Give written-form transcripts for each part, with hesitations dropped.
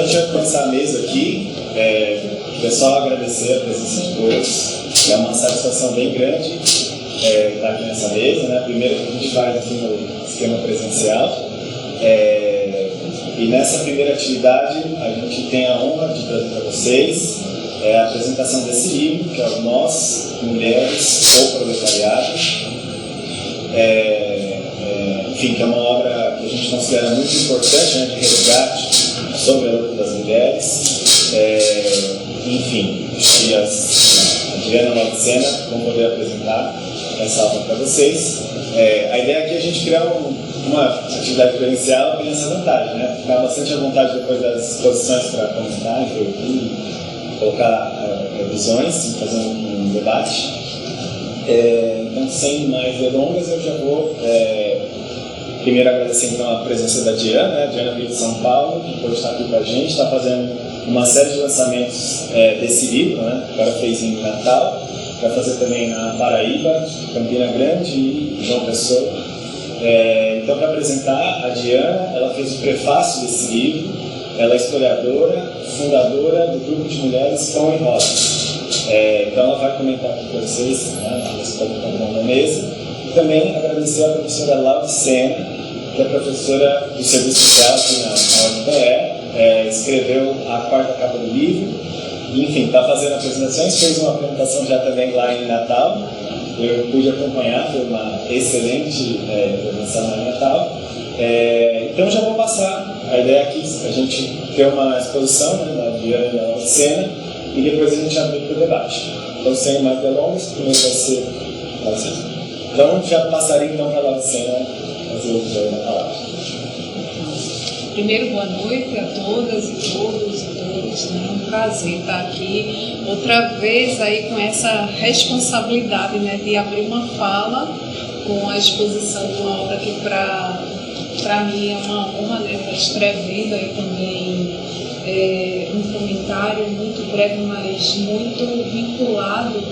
gente vai começar a mesa aqui. É só agradecer a presença de todos. É uma satisfação bem grande estar aqui nessa mesa, né? Primeiro que a gente faz aqui no esquema presencial. E nessa primeira atividade a gente tem a honra de trazer para vocês a apresentação desse livro, que é o Nós, Mulheres ou Proletariado. Enfim, que é uma obra que a gente considera muito importante, né, de resgate sobre a luta das mulheres. Enfim, e a Adriana e a Lucena vão poder apresentar essa obra para vocês. A ideia aqui é a gente criar uma atividade presencial tem essa vantagem, né? Ficar bastante à vontade depois das exposições para comentar, intervir, colocar visões, fazer um debate. Então, sem mais delongas, eu já vou primeiro agradecer então a presença da Diana, né? A Diana veio de São Paulo, que pode estar aqui com a gente, está fazendo uma série de lançamentos desse livro, né? Agora fez em Natal, vai fazer também na Paraíba, Campina Grande e João Pessoa. Então, para apresentar a Diana, ela fez o prefácio desse livro. Ela é historiadora, fundadora do grupo de mulheres Pão e Rosa. Então ela vai comentar aqui com vocês, né? Vocês podem estar na mesa. E também agradecer a professora Laucena, que é professora do Serviço Social aqui na UFPE, escreveu a 4ª capa do livro, e, enfim, está fazendo apresentações, fez uma apresentação já também lá em Natal. Eu pude acompanhar, foi uma excelente apresentação lá em Natal. Então já vou passar a ideia aqui, a gente ter uma exposição, né, da Diana e da Laucena, e depois a gente abre para o debate. Então, sem mais delongas, primeiro vai ser Laucena. Então, já passaria então para a Laucena fazer o uso da palavra. Primeiro, boa noite a todas e todos. É um prazer estar aqui outra vez aí com essa responsabilidade, né, de abrir uma fala com a exposição de uma obra que para mim é uma honra, né, estar escrevendo aí também um comentário muito breve, mas muito vinculado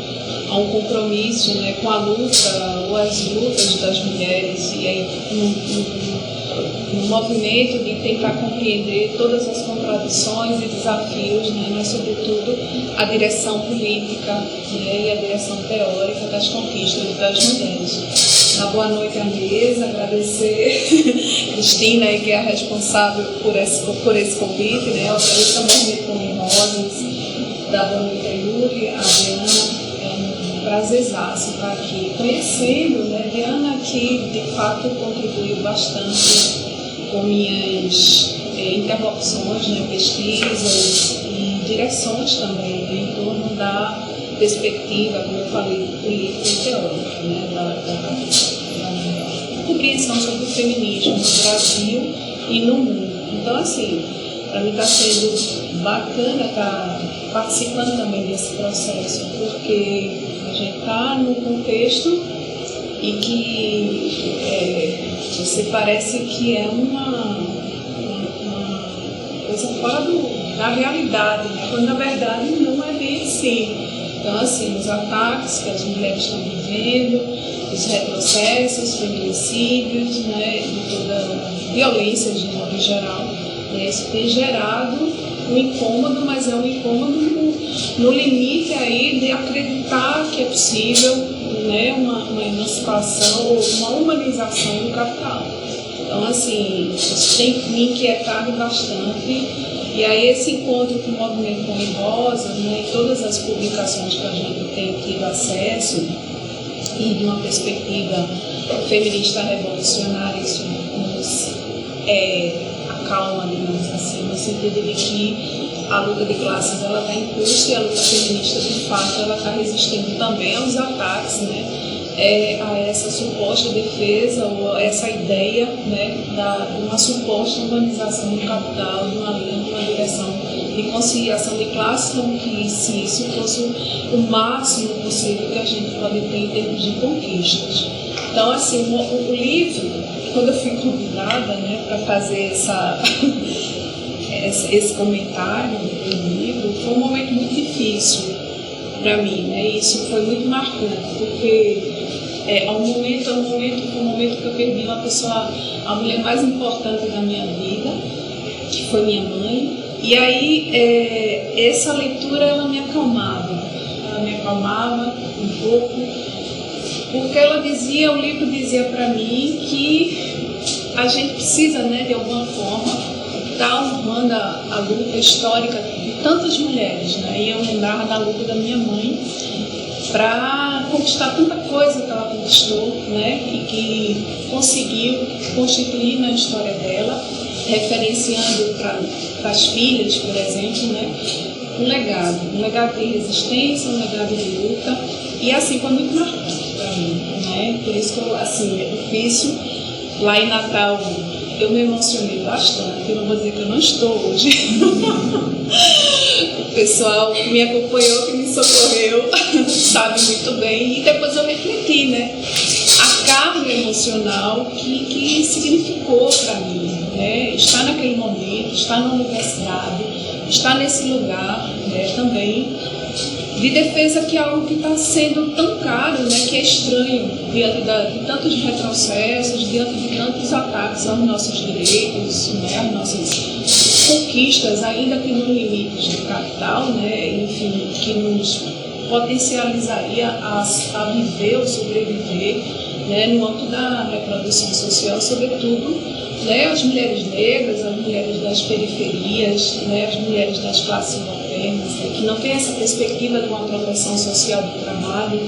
a um compromisso, né, com a luta ou as lutas das mulheres, e aí no movimento de tentar compreender todas as contradições e desafios, né, mas sobretudo a direção política, né, e a direção teórica das conquistas das mulheres. Uma boa noite à mesa, agradecer Cristina, que é a responsável por esse convite, né, eu agradeço a Movimento Pão e Rosas, da boa noite a Yuri, a Diana. Prazerzaço estar aqui conhecendo, né, Diana, que de fato contribuiu bastante com minhas interlocuções, né, pesquisas e direções também, né, em torno da perspectiva, como eu falei, política e teórica, né, da compreensão sobre o feminismo no Brasil e no mundo. Então, assim, para mim está sendo bacana estar participando também desse processo, porque a gente está num contexto e que você parece que é uma coisa fora da realidade, né? Quando na verdade não é bem assim. Então, assim, os ataques que as mulheres estão vivendo, os retrocessos, feminicídios, né, e toda a violência de modo geral, né, isso tem gerado um incômodo, mas é um incômodo no limite aí de acreditar que é possível, né, uma emancipação, uma humanização do capital. Então, assim, isso tem me inquietado bastante. E aí esse encontro com o Movimento Pão e Rosa, né, e todas as publicações que a gente tem tido acesso, e de uma perspectiva feminista revolucionária, isso nos acalma, digamos assim, no sentido de que a luta de classes ela está em curso e a luta feminista, de fato, ela está resistindo também aos ataques, né, a essa suposta defesa ou a essa ideia, né, de uma suposta humanização do capital, de uma linha, de uma direção de conciliação de classes, como que se isso fosse o máximo possível que a gente pode ter em termos de conquistas. Então, assim, o livro, quando eu fui convidada, né, para fazer esse comentário do livro, foi um momento muito difícil para mim, né? E isso foi muito marcante, porque foi um momento que eu perdi uma pessoa, a mulher mais importante da minha vida, que foi minha mãe, E aí, essa leitura, ela me acalmava um pouco, porque o livro dizia para mim que a gente precisa, né, de alguma forma, estar honrando a luta histórica de tantas mulheres, né? E eu lembrava da luta da minha mãe para conquistar tanta coisa que ela conquistou, né? E que conseguiu constituir na história dela, referenciando para as filhas, por exemplo, né? Um legado de resistência, um legado de luta, e assim foi muito marcante para mim, né? Por isso que é difícil. Lá em Natal eu me emocionei bastante, eu não vou dizer que eu não estou hoje. O pessoal que me acompanhou, que me socorreu, sabe muito bem, e depois eu refleti, né? A carga emocional que significou para mim, né? Estar naquele momento, estar na universidade, estar nesse lugar, né, também de defesa, que é algo que está sendo tão caro, né, que é estranho diante de tantos retrocessos, diante de tantos ataques aos nossos direitos, né, às nossas conquistas, ainda que no limites do capital, né, enfim, que nos potencializaria a viver ou sobreviver, né, no âmbito da reprodução social, sobretudo, né, as mulheres negras, as mulheres das periferias, né, as mulheres das classes modernas, né, que não têm essa perspectiva de uma proteção social do trabalho,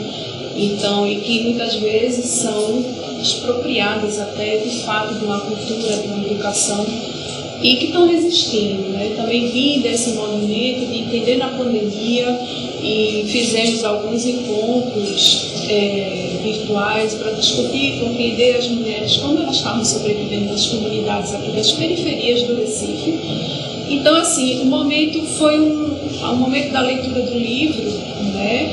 então, e que muitas vezes são expropriadas até de fato de uma cultura, de uma educação, e que estão resistindo, né? Também vim desse movimento de entender na pandemia e fizemos alguns encontros virtuais para discutir, compreender as mulheres como elas estavam sobrevivendo nas comunidades aqui das periferias do Recife. Então, assim, o momento foi um momento da leitura do livro, né,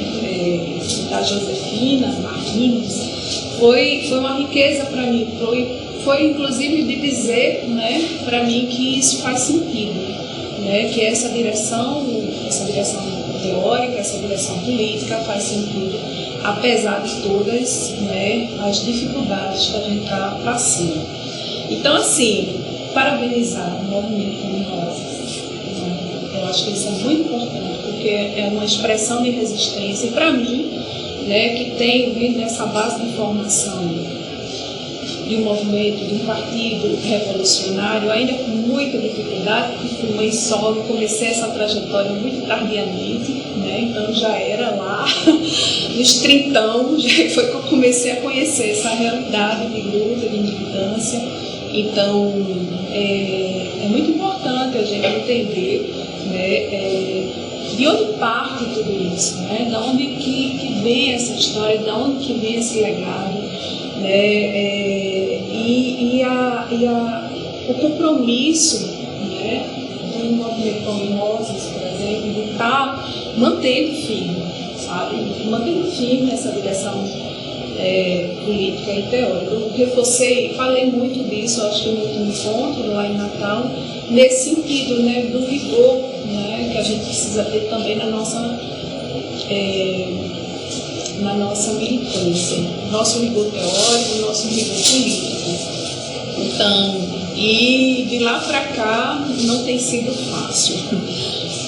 da Josefina Martins, foi uma riqueza para mim, foi inclusive de dizer, né, para mim que isso faz sentido, né, que essa direção teórica, essa direção política faz sentido, apesar de todas, né, as dificuldades que a gente está passando. Então, assim, parabenizar o movimento feminista, né, eu acho que isso é muito importante, porque é uma expressão de resistência, e para mim, né, que vem dessa base de formação de um movimento, de um partido revolucionário, ainda com muita dificuldade, porque fui mãe solo, comecei essa trajetória muito tardiamente, né? Então já era lá nos 30 anos, já foi que eu comecei a conhecer essa realidade de luta, de militância. Então é muito importante a gente entender, né, de onde parte tudo isso, né? De onde que vem essa história, de onde que vem esse legado, né? O compromisso, né, do movimento Vozes, por exemplo, de estar mantendo firme, sabe? Mantendo firme essa direção política e teórica. Eu reforcei, falei muito disso, acho que no último encontro lá em Natal, nesse sentido, né, do rigor, né, que a gente precisa ter também na nossa militância, nosso rigor teórico, nosso rigor político. Então, e de lá para cá não tem sido fácil.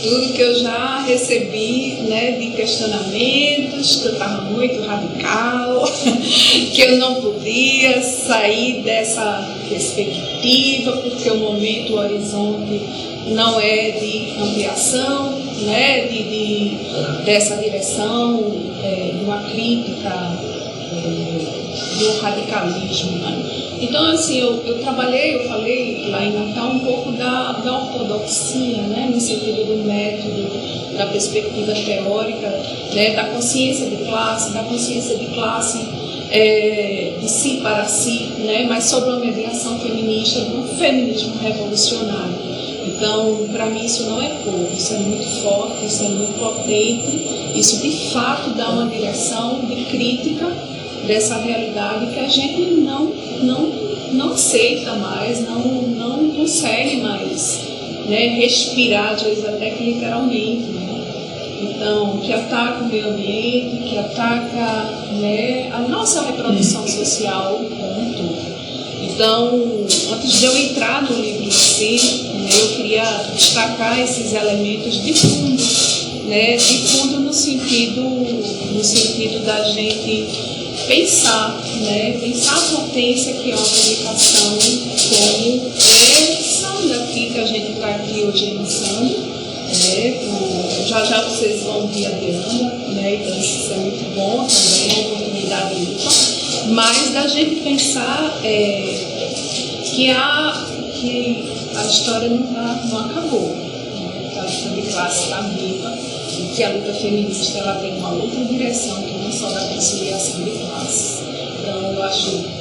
Tudo que eu já recebi, né, de questionamentos, que eu estava muito radical, que eu não podia sair dessa perspectiva, porque o momento, o horizonte não é de ampliação, né, dessa direção, de uma crítica, do radicalismo, né? Então, assim, eu falei lá em Natal um pouco da ortodoxia, né, no sentido do método, da perspectiva teórica, né, da consciência de classe, de si para si, né, mas sobre uma mediação feminista, de um feminismo revolucionário. Então, para mim, isso não é pouco, isso é muito forte, isso é muito potente, isso de fato dá uma direção de crítica dessa realidade que a gente não aceita mais, não consegue mais, né, respirar, às vezes até que literalmente, né? Então, que ataca o meio ambiente, que ataca, né, a nossa reprodução social como um todo. Então, antes de eu entrar no livro em si, né, eu queria destacar esses elementos de fundo, né, de fundo no sentido da gente pensar, né, pensar a potência que é uma publicação como essa daqui que a gente está aqui hoje lançando, né, já vocês vão ver a Diana, né, então isso é muito bom também, é uma oportunidade ímpar, mas da gente pensar que a história não acabou, né, que a luta de classe está viva e que a luta feminista ela tem uma outra direção que não só da conciliação de classes. Então eu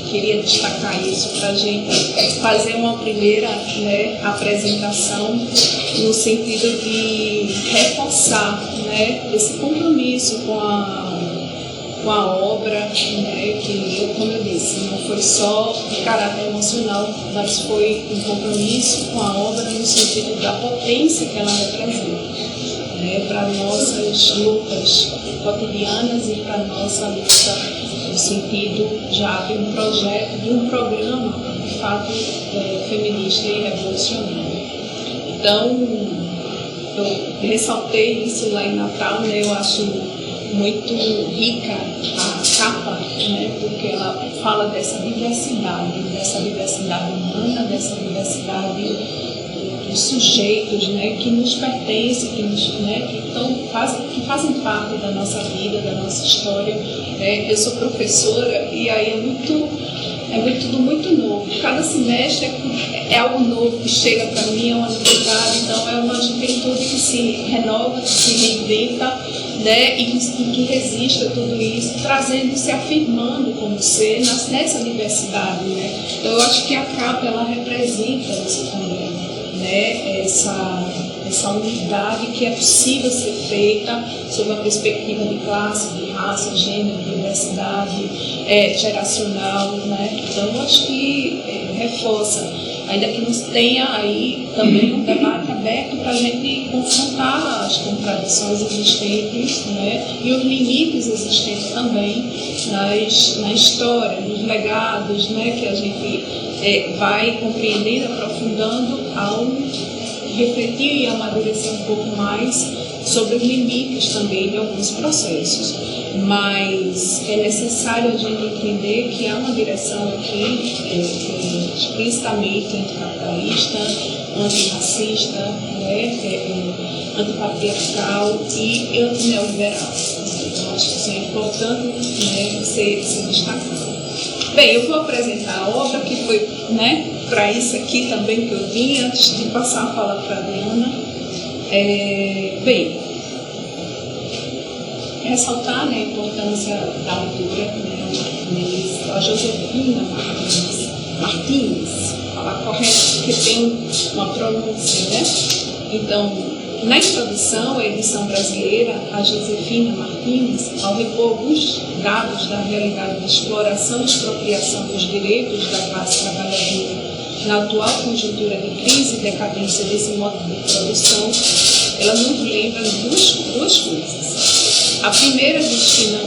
queria destacar isso para a gente fazer uma primeira, né, apresentação no sentido de reforçar, né, esse compromisso com a obra, né, que, como eu disse, não foi só de caráter emocional, mas foi um compromisso com a obra no sentido da potência que ela representa, né, para nossas lutas cotidianas e para nossa luta no sentido já de um projeto, de um programa, de fato, feminista e revolucionário. Então, eu ressaltei isso lá em Natal, né, eu acho muito rica a capa, né, porque ela fala dessa diversidade humana, dessa diversidade dos sujeitos, né, que nos pertencem, que fazem parte da nossa vida, da nossa história. Eu sou professora e aí é tudo muito novo. Cada semestre é algo novo que chega para mim, é uma novidade, então é uma juventude que se renova, que se reinventa, né, e que resiste a tudo isso, trazendo, se afirmando como ser nessa diversidade, né. Então eu acho que a capa ela representa isso também, né, essa unidade que é possível ser feita sob a perspectiva de classe, de raça, gênero, diversidade geracional, né. Então eu acho que reforça, ainda que nos tenha aí também um debate aberto para a gente confrontar as contradições existentes, né, e os limites existentes também na história, nos legados, né, que a gente vai compreendendo, aprofundando ao refletir e amadurecer um pouco mais sobre os limites também de alguns processos. Mas é necessário a gente entender que há uma direção aqui explicitamente anticapitalista, antirracista, né, antipatriarcal e antineoliberal. Então, acho que isso é importante, né, ser destacado. Bem, eu vou apresentar a obra que foi, né, para isso aqui também que eu vim, antes de passar a fala para a Diana. Bem, ressaltar, né, a importância da leitura, né, a Josefina Martins, falar correto, porque tem uma pronúncia, né? Então, na introdução, a edição brasileira, a Josefina Martins, ao repor alguns dados da realidade de exploração e expropriação dos direitos da classe trabalhadora na atual conjuntura de crise e decadência desse modo de produção, ela nos lembra duas coisas. A primeira diz que não,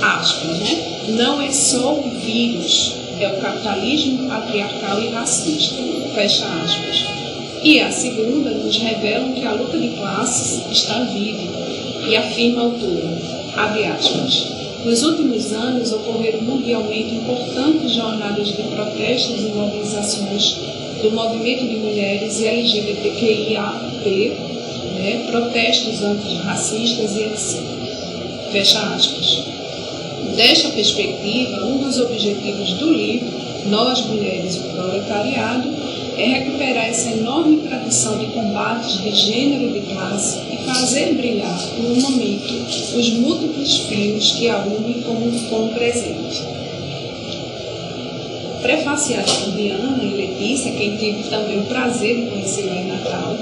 aspas, né? Não é só o vírus, é o capitalismo patriarcal e racista, fecha aspas. E a segunda nos revela que a luta de classes está viva e afirma a autora, abre aspas, nos últimos anos ocorreram mundialmente importantes jornadas de protestos e mobilizações do movimento de mulheres e LGBTQIAP+, né, protestos antirracistas e etc. Fecha aspas. Desta perspectiva, um dos objetivos do livro, Nós, Mulheres e o Proletariado, é recuperar essa enorme tradição de combates de gênero e de classe e fazer brilhar, no momento, os múltiplos fios que a unem como presente. Prefaciada por Diana e Letícia, quem tive também o prazer de conhecer lá em Natal,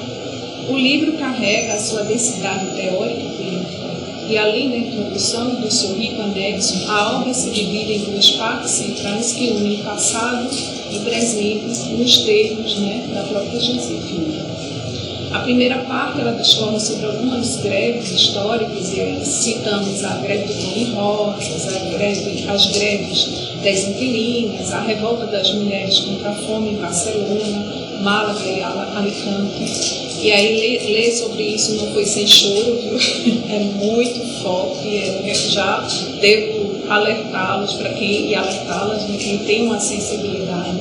o livro carrega a sua densidade teórica e política. E além da introdução do seu rico anexo, a obra se divide em duas partes centrais que unem passado e presente nos termos, né, da própria Josefina. A primeira parte ela discorre sobre algumas greves históricas, e aí citamos a greve do pão e rosas, as greves das inquilinas, a revolta das mulheres contra a fome em Barcelona, Málaga e Alicante. E aí ler sobre isso não foi sem choro, viu? É muito forte, já devo alertá-los e alertá-las, né, quem tem uma sensibilidade.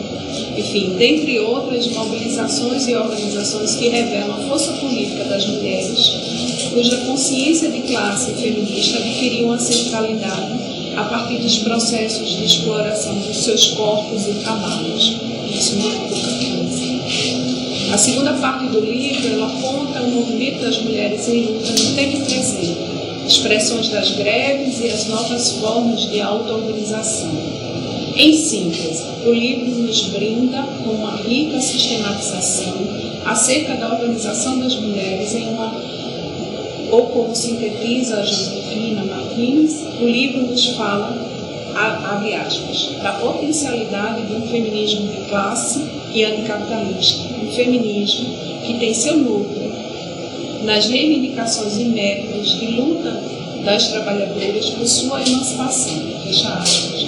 Enfim, dentre outras mobilizações e organizações que revelam a força política das mulheres, cuja consciência de classe feminista adquiriu uma centralidade a partir dos processos de exploração dos seus corpos e trabalhos. Isso não é pouca coisa. A segunda parte do livro, ela aponta o movimento das mulheres em luta no tempo presente, expressões das greves e as novas formas de auto-organização. Em síntese, o livro nos brinda com uma rica sistematização acerca da organização das mulheres ou como sintetiza a Josefina Martins, o livro nos fala, abre aspas, da potencialidade de um feminismo de classe e anticapitalista, um feminismo que tem seu núcleo nas reivindicações e métodos de luta das trabalhadoras por sua emancipação, fecha aspas.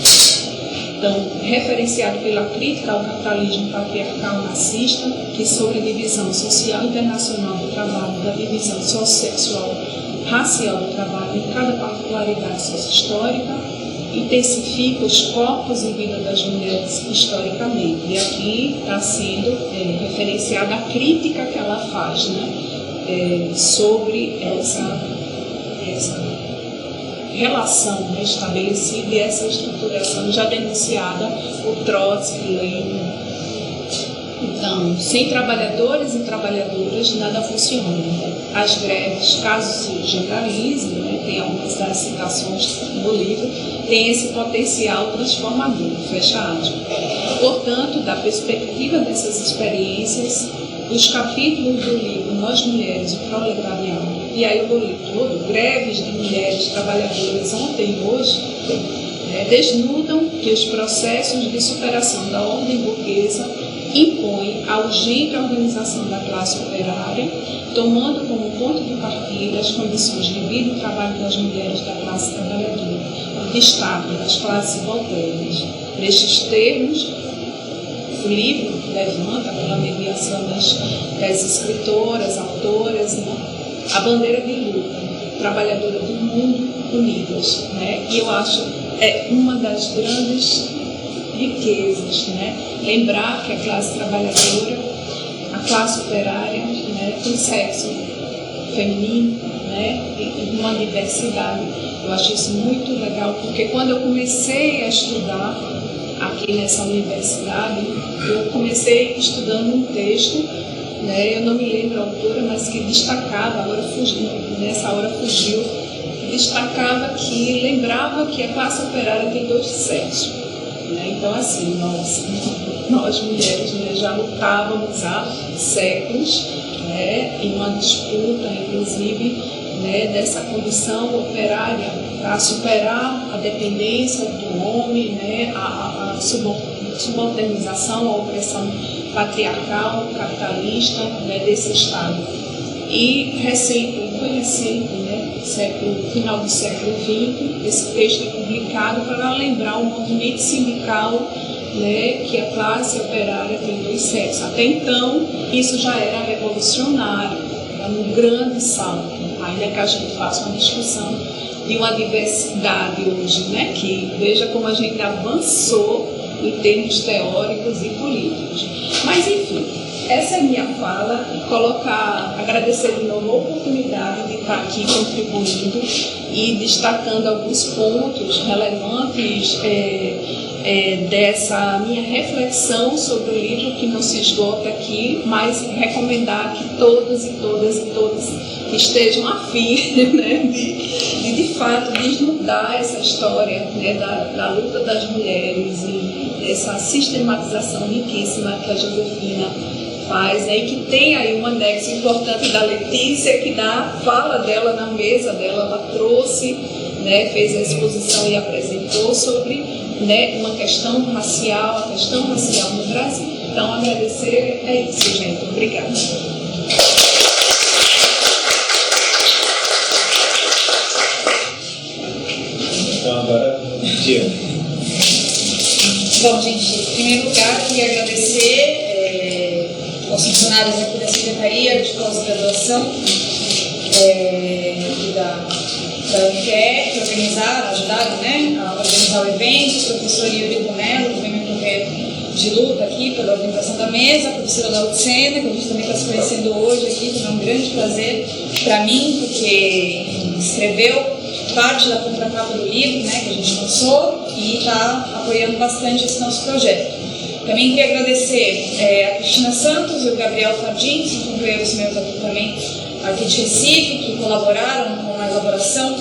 Então, referenciado pela crítica ao capitalismo patriarcal narcisista, que sobre a divisão social internacional do trabalho, da divisão sociossexual racial do trabalho em cada particularidade sociohistórica, intensifica os corpos e vida das mulheres historicamente. E aqui está sendo referenciada a crítica que ela faz, né, sobre essa relação, né, estabelecida, e essa estruturação já denunciada por Trotsky e Lenin. Então, sem trabalhadores e trabalhadoras nada funciona. As greves, caso se generalize, né, tem algumas das citações no livro, tem esse potencial transformador, fecha aspas. Portanto, da perspectiva dessas experiências, os capítulos do livro Nós Mulheres, o Proletariado, e aí eu vou ler todo, greves de mulheres trabalhadoras ontem e hoje, desnudam que os processos de superação da ordem burguesa impõem a urgente organização da classe operária, tomando como ponto de partida as condições de vida e trabalho das mulheres da classe trabalhadora, o destaque das classes subalternas. Nestes termos, o livro levanta, pela mediação das escritoras, autoras, né, a bandeira de luta, trabalhadora do mundo unidas, né? E eu acho uma das grandes riquezas, né? Lembrar que a classe trabalhadora, a classe operária, né, tem sexo feminino, né, e uma diversidade. Eu acho isso muito legal, porque quando eu comecei a estudar aqui nessa universidade, eu comecei estudando um texto, né, eu não me lembro a autora, mas que destacava, agora fugiu, nessa hora fugiu, destacava que lembrava que a classe operária tem dois sexos, né? Então assim, nós mulheres, né, já lutávamos há séculos, né, em uma disputa, inclusive, né, dessa condição operária para superar a dependência do homem, né, a subalternização, a opressão patriarcal, capitalista, né, desse Estado. E foi recente, né, final do século XX, esse texto é publicado para lembrar o movimento sindical, né, que a classe operária tem dois sexos. Até então, isso já era revolucionário, era um grande salto, ainda que a gente faça uma discussão de uma diversidade hoje, né, que veja como a gente avançou em termos teóricos e políticos. Mas, enfim, essa é a minha fala, agradecer de novo a oportunidade de estar aqui contribuindo e destacando alguns pontos relevantes dessa minha reflexão sobre o livro, que não se esgota aqui, mas recomendar que todas que estejam afim, né, de fato desnudar essa história, né, da luta das mulheres e essa sistematização riquíssima que a Josefina faz, né, e que tem aí um anexo importante da Letícia, que na fala dela, na mesa dela, ela trouxe, né, fez a exposição e apresentou sobre, né, uma questão racial, a questão racial no Brasil. Então, agradecer é isso, gente. Obrigada. Bom, gente, em primeiro lugar, eu queria agradecer aos funcionários aqui da Secretaria de Pós-Graduação e da UniFE, que organizaram, ajudaram, né, a organizar o evento, o professor Yuri Bonello, que vem me companheiro de luta aqui pela organização da mesa, a professora Laucena, que a gente também está se conhecendo hoje aqui, que é um grande prazer para mim, porque escreveu parte da contracapa do livro, né, que a gente lançou, e está apoiando bastante esse nosso projeto. Também queria agradecer a Cristina Santos e o Gabriel Fardim, são companheiros meus aqui também, aqui de Recife, que colaboraram com a elaboração,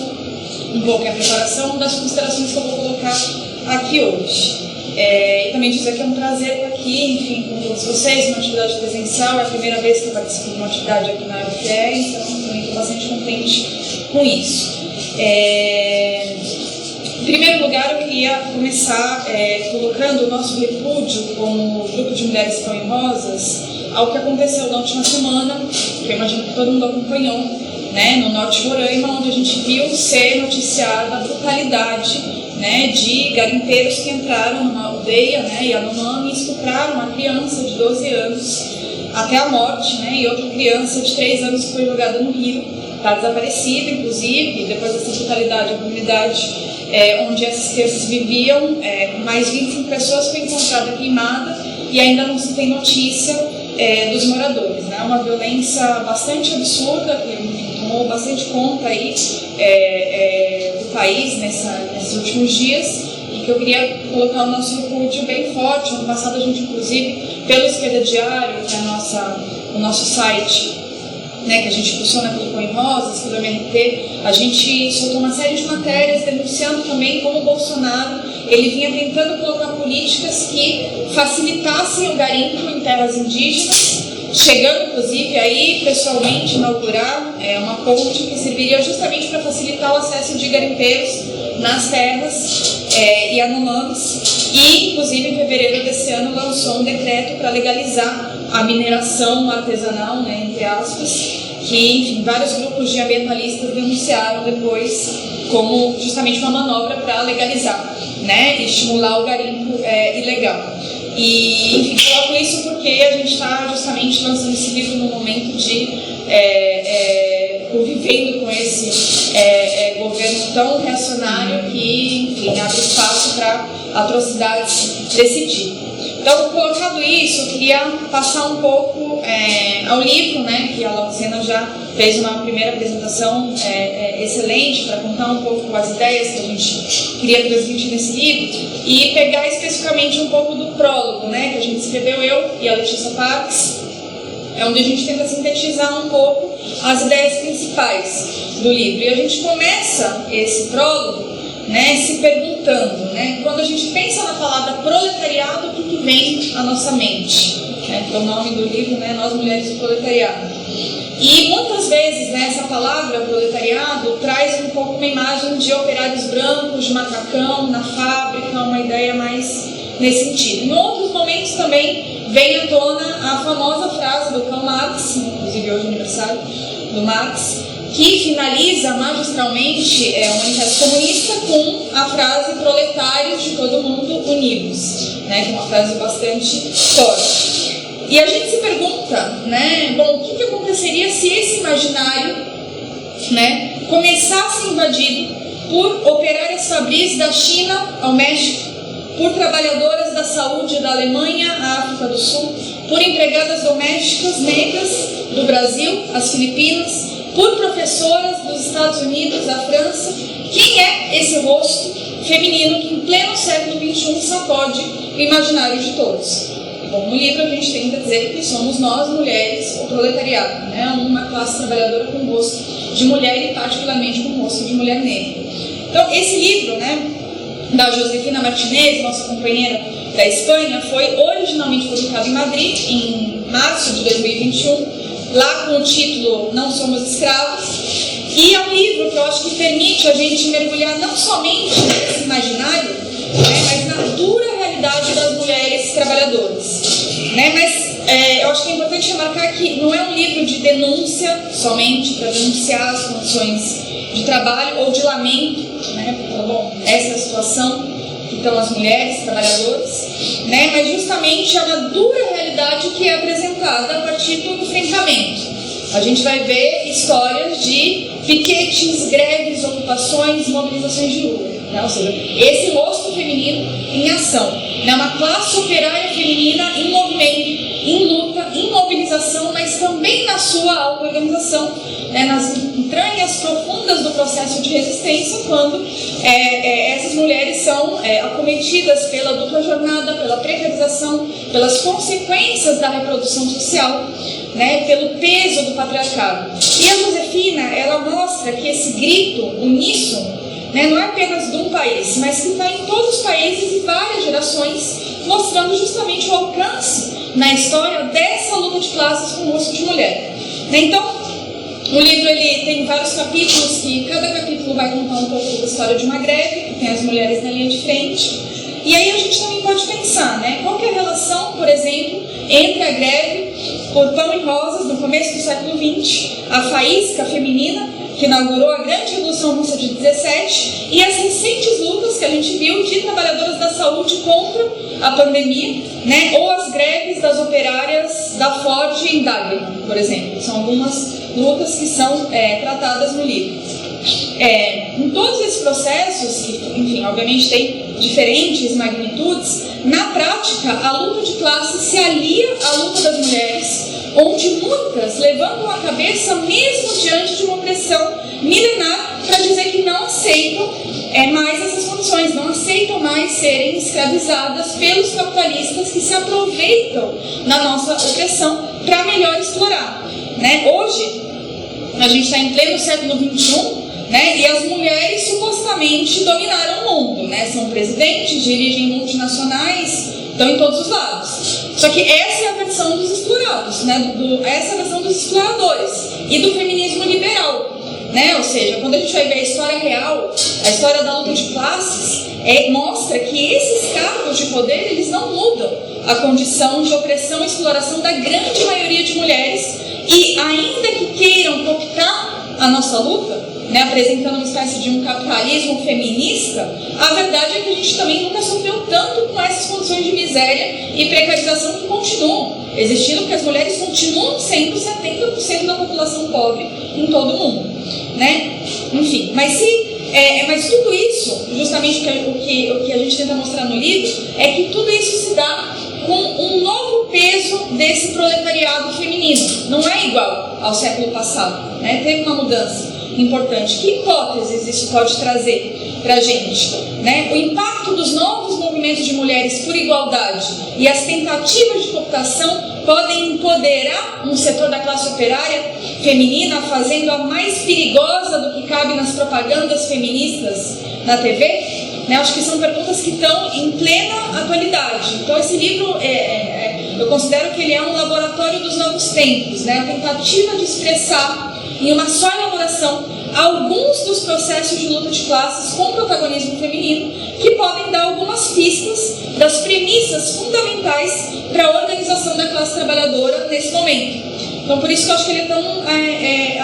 um pouco a preparação das considerações que eu vou colocar aqui hoje. E também dizer que é um prazer estar aqui, enfim, com todos vocês, uma atividade presencial, é a primeira vez que eu participo de uma atividade aqui na UFE, então também estou bastante contente com isso. Em primeiro lugar, eu queria começar colocando o nosso repúdio como grupo de mulheres que estão em rosas ao que aconteceu na última semana, que eu imagino que todo mundo acompanhou, né, no Norte de Roraima, onde a gente viu ser noticiada a brutalidade, né, de garimpeiros que entraram numa aldeia, né, Yanomami, e estupraram uma criança de 12 anos até a morte, né, e outra criança de 3 anos que foi jogada no rio, está desaparecida, inclusive, depois dessa brutalidade, a comunidade onde essas crianças viviam, mais 25 pessoas foi encontrada queimada e ainda não se tem notícia dos moradores, né? Uma violência bastante absurda, que tomou bastante conta aí do país nesses últimos dias, e que eu queria colocar o nosso repúdio bem forte. Ano passado a gente, inclusive, pelo Esquerda Diário, que é o nosso site, né, que a gente funciona pelo Põe Rosas, pelo MRT, a gente soltou uma série de matérias denunciando também como o Bolsonaro ele vinha tentando colocar políticas que facilitassem o garimpo em terras indígenas, chegando inclusive aí pessoalmente inaugurar uma ponte que serviria justamente para facilitar o acesso de garimpeiros nas terras Yanomamis, e inclusive em fevereiro desse ano lançou um decreto para legalizar a mineração artesanal, né, entre aspas, que, enfim, vários grupos de ambientalistas denunciaram depois como justamente uma manobra para legalizar, né, e estimular o garimpo ilegal. E, enfim, coloco isso porque a gente está justamente lançando esse livro no momento de convivendo com esse governo tão reacionário que, enfim, abre espaço para atrocidades desse tipo. Então, colocado isso, eu queria passar um pouco ao livro, né, que a Laucena já fez uma primeira apresentação excelente para contar um pouco as ideias que a gente queria transmitir nesse livro, e pegar especificamente um pouco do prólogo, né, que a gente escreveu, eu e a Letícia Parks, onde a gente tenta sintetizar um pouco as ideias principais do livro. E a gente começa esse prólogo, né, se perguntando, né, quando a gente pensa na palavra proletariado, o que vem à nossa mente? Que é o nome do livro, né, Nós Mulheres do Proletariado. E muitas vezes, né, essa palavra proletariado traz um pouco uma imagem de operários brancos, de macacão, na fábrica, uma ideia mais nesse sentido. Em outros momentos também vem à tona a famosa frase do Karl Marx, inclusive hoje é aniversário do Marx, que finaliza magistralmente o Manifesto Comunista com a frase proletários de todo mundo unidos, né, que é uma frase bastante forte. E a gente se pergunta, né, bom, o que aconteceria se esse imaginário, né, começasse invadido por operárias fabris da China ao México, por trabalhadoras da saúde da Alemanha à África do Sul, por empregadas domésticas negras do Brasil, as Filipinas, por professoras dos Estados Unidos, da França. Quem é esse rosto feminino que em pleno século XXI sacode o imaginário de todos? Bom, no livro a gente tenta dizer que somos nós, mulheres, o proletariado, né? Uma classe trabalhadora com rosto de mulher e particularmente com rosto de mulher negra. Então, esse livro, né, da Josefina Martinez, nossa companheira da Espanha, foi originalmente publicado em Madrid, em março de 2021, lá com o título Não Somos Escravos, e é um livro que eu acho que permite a gente mergulhar não somente nesse imaginário, né, mas na dura realidade das mulheres trabalhadoras. Né, mas eu acho que é importante remarcar que não é um livro de denúncia somente para denunciar as condições de trabalho ou de lamento, né, bom, essa é a situação que estão as mulheres trabalhadoras, né? Mas justamente a dura realidade que é apresentada a partir do enfrentamento. A gente vai ver histórias de piquetes, greves, ocupações, mobilizações de rua, né? Ou seja, esse rosto feminino em ação, né? Uma classe operária feminina em movimento, em luta, em mobilização, mas também na sua auto-organização, né? Nas entranhas profundas do processo de resistência, quando essas mulheres são acometidas pela dupla jornada, pela precarização, pelas consequências da reprodução social, né, pelo peso do patriarcado. E a Josefina, ela mostra que esse grito uníssono, né, não é apenas de um país, mas que está em todos os países e várias gerações, mostrando justamente o alcance na história dessa luta de classes com o rosto de mulher. Então, o livro ele tem vários capítulos, que cada capítulo vai contar um pouco da história de uma greve, que tem as mulheres na linha de frente. E aí a gente também pode pensar, né, qual que é a relação, por exemplo, entre a greve por pão e rosas no começo do século XX, a faísca feminina, que inaugurou a grande Revolução Russa de 17, e as recentes lutas que a gente viu de trabalhadoras da saúde contra a pandemia, né, ou as greves das operárias da Ford em Dagenham, por exemplo. São algumas lutas que são tratadas no livro. Em todos esses processos, que, enfim, obviamente tem diferentes magnitudes, na prática, a luta de classe se alia à luta das mulheres, onde muitas levantam a cabeça mesmo diante de uma opressão milenar para dizer que não aceitam mais essas condições, não aceitam mais serem escravizadas pelos capitalistas que se aproveitam da nossa opressão para melhor explorar, né? Hoje, a gente está em pleno século XXI, né, e as mulheres supostamente dominaram o mundo, né? São presidentes, dirigem multinacionais, estão em todos os lados. Só que essa é a versão dos explorados, né? Essa é a versão dos exploradores e do feminismo liberal, né? Ou seja, quando a gente vai ver a história real, a história da luta de classes, mostra que esses cargos de poder, eles não mudam a condição de opressão e exploração da grande maioria de mulheres, e ainda que queiram cooptar a nossa luta, né, apresentando uma espécie de um capitalismo feminista, a verdade é que a gente também nunca sofreu tanto com essas condições de miséria e precarização que continuam existindo, porque as mulheres continuam sendo 70% da população pobre em todo o mundo, né? Enfim, mas tudo isso, justamente o que a gente tenta mostrar no livro, é que tudo isso se dá com um novo peso desse proletariado feminino. Não é igual ao século passado, né? Teve uma mudança importante. Que hipóteses isso pode trazer para a gente, né? O impacto dos novos movimentos de mulheres por igualdade e as tentativas de cooptação podem empoderar um setor da classe operária feminina, fazendo-a mais perigosa do que cabe nas propagandas feministas na TV? Né? Acho que são perguntas que estão em plena atualidade. Então esse livro, eu considero que ele é um laboratório dos novos tempos, né? A tentativa de expressar em uma só elaboração alguns dos processos de luta de classes com protagonismo feminino, que podem dar algumas pistas das premissas fundamentais para a organização da classe trabalhadora nesse momento. Então, por isso que eu acho que ele é tão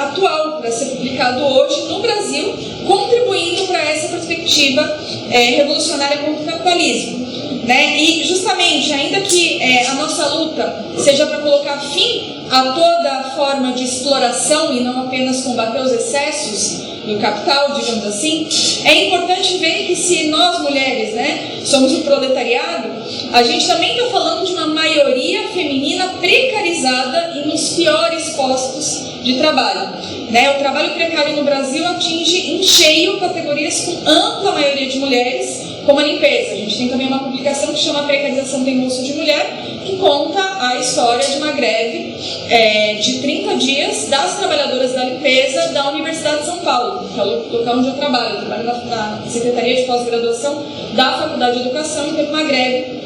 atual para ser publicado hoje no Brasil, contribuindo para essa perspectiva revolucionária contra o capitalismo. Né? E justamente, ainda que a nossa luta seja para colocar fim a toda forma de exploração e não apenas combater os excessos do capital, digamos assim, é importante ver que se nós mulheres, né, somos o proletariado, a gente também está falando de uma maioria feminina precarizada e nos piores postos de trabalho. Né? O trabalho precário no Brasil atinge em cheio categorias com ampla maioria de mulheres, como a limpeza. A gente tem também uma publicação que chama Precarização do Embolso de Mulher, que conta a história de uma greve de 30 dias das trabalhadoras da limpeza da Universidade de São Paulo, que é o local onde eu trabalho na Secretaria de Pós-Graduação da Faculdade de Educação, e teve uma greve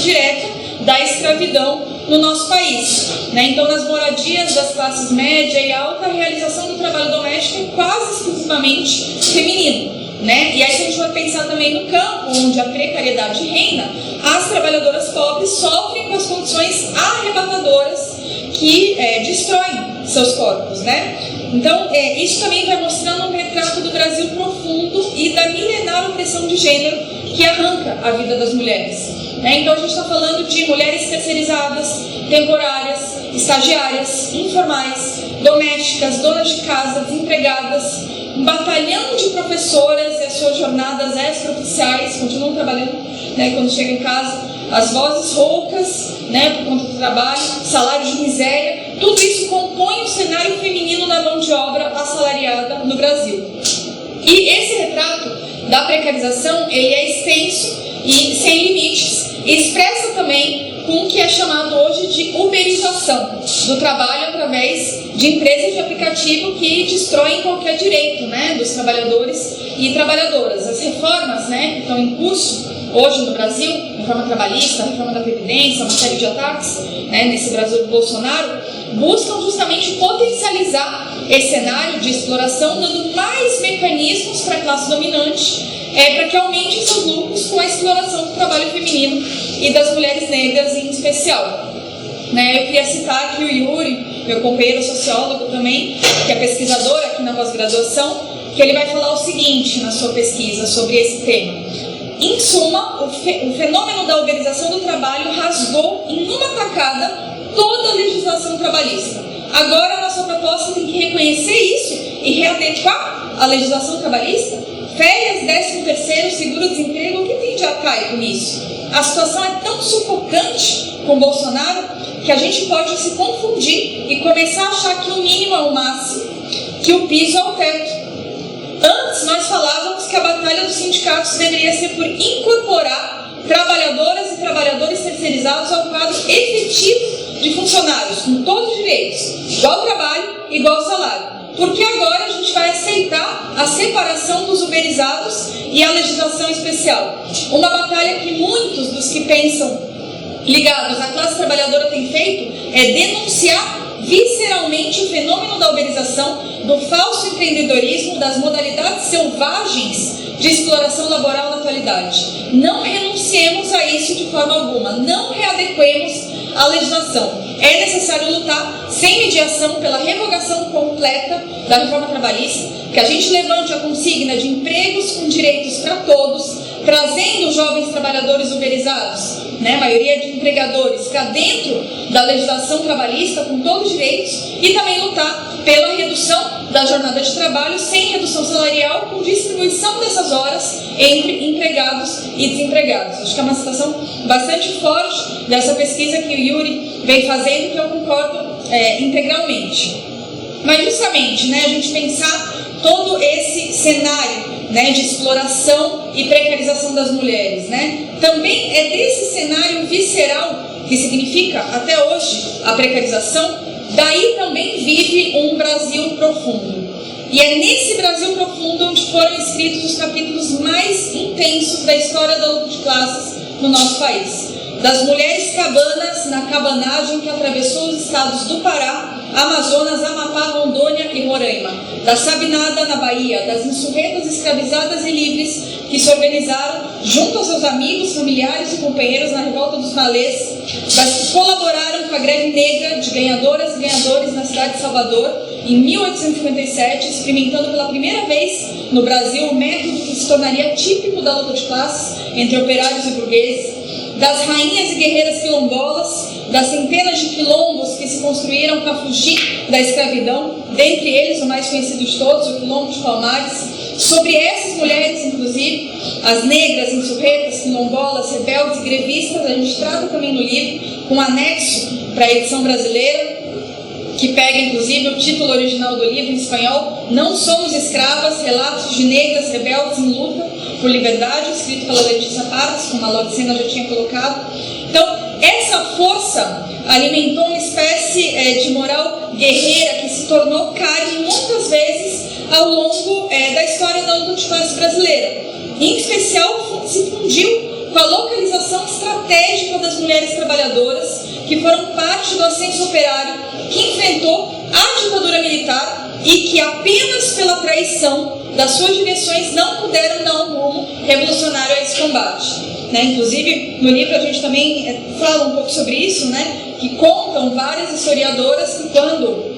direta da escravidão no nosso país. Né? Então, nas moradias das classes média e alta, a realização do trabalho doméstico é quase exclusivamente feminino. Né? E aí, se a gente for pensar também no campo onde a precariedade reina, as trabalhadoras pobres sofrem com as condições arrebatadoras que destroem seus corpos. Né? Então, isso também vai mostrando um retrato do Brasil profundo e da milenar opressão de gênero que arranca a vida das mulheres. Então a gente está falando de mulheres terceirizadas, temporárias, estagiárias, informais, domésticas, donas de casa, desempregadas, um batalhão de professoras e as suas jornadas extraoficiais, continuam trabalhando, quando chegam em casa, as vozes roucas, por conta do trabalho, salário de miséria, tudo isso compõe o cenário feminino da mão de obra assalariada no Brasil. E esse retrato da precarização, ele é extenso e sem limites, e expressa também com o que é chamado hoje de uberização do trabalho através de empresas de aplicativo que destroem qualquer direito, dos trabalhadores e trabalhadoras. As reformas, que estão em curso hoje no Brasil, reforma trabalhista, reforma da Previdência, uma série de ataques, nesse Brasil do Bolsonaro, buscam justamente potencializar esse cenário de exploração, dando mais mecanismos para a classe dominante, para que aumente seus lucros com a exploração do trabalho feminino e das mulheres negras em especial. Eu queria citar aqui o Yuri, meu companheiro sociólogo também, que é pesquisador aqui na pós-graduação, que ele vai falar o seguinte na sua pesquisa sobre esse tema. Em suma, o fenômeno da uberização do trabalho rasgou em uma tacada toda a legislação trabalhista. Agora a nossa proposta tem que reconhecer isso e readequar a legislação trabalhista. Férias, 13º, seguro-desemprego, o que tem de arcaico nisso? A situação é tão sufocante com Bolsonaro que a gente pode se confundir e começar a achar que o mínimo é o máximo, que o piso é o teto. Antes nós falávamos que a batalha dos sindicatos deveria ser por incorporar trabalhadoras e trabalhadores terceirizados ao quadro efetivo de funcionários, com todos os direitos, igual trabalho, igual salário. Porque agora a gente vai aceitar a separação dos uberizados e a legislação especial. Uma batalha que muitos dos que pensam ligados à classe trabalhadora têm feito é denunciar visceralmente o fenômeno da uberização, do falso empreendedorismo, das modalidades selvagens de exploração laboral na atualidade. Não renunciemos a isso de forma alguma, não readequemos a legislação. É necessário lutar sem mediação pela revogação completa da reforma trabalhista, que a gente levante a consigna de empregos com direitos para todos, trazendo os jovens trabalhadores uberizados, maioria de empregadores, para dentro da legislação trabalhista com todos os direitos, e também lutar pela redução da jornada de trabalho sem redução salarial, com distribuição dessas horas entre empregados e desempregados. Acho que é uma situação bastante forte dessa pesquisa que o Yuri vem fazendo, que eu concordo integralmente. Mas justamente, a gente pensar todo esse cenário de exploração e precarização das mulheres, também é desse cenário visceral que significa até hoje a precarização, daí também vive um Brasil profundo. E é nesse Brasil profundo onde foram escritos os capítulos mais intensos da história da luta de classes no nosso país. Das mulheres cabanas na cabanagem que atravessou os estados do Pará, Amazonas, Amapá, Rondônia e Roraima, da Sabinada na Bahia, das insurretas escravizadas e livres que se organizaram junto aos seus amigos, familiares e companheiros na revolta dos malês, das que colaboraram com a greve negra de ganhadoras e ganhadores na cidade de Salvador, em 1857, experimentando pela primeira vez no Brasil o método que se tornaria típico da luta de classes entre operários e burgueses, das rainhas e guerreiras quilombolas, das centenas de quilombos que se construíram para fugir da escravidão, dentre eles o mais conhecido de todos, o Quilombo de Palmares. Sobre essas mulheres, inclusive, as negras, insurretas, quilombolas, rebeldes e grevistas, a gente trata também no livro, com anexo para a edição brasileira, que pega inclusive o título original do livro em espanhol, Não Somos Escravas, Relatos de Negras Rebeldes em Luta por Liberdade, escrito pela Letícia Partes, como a Laudicena já tinha colocado. Então, essa força alimentou uma espécie de moral guerreira que se tornou carne muitas vezes ao longo da história da luta de classe brasileira. Em especial, se fundiu com a localização estratégica das mulheres trabalhadoras que foram parte do ascenso operário que enfrentou a ditadura militar e que apenas pela traição das suas direções não puderam dar um rumo revolucionário a esse combate. Inclusive, no livro a gente também fala um pouco sobre isso, que contam várias historiadoras que quando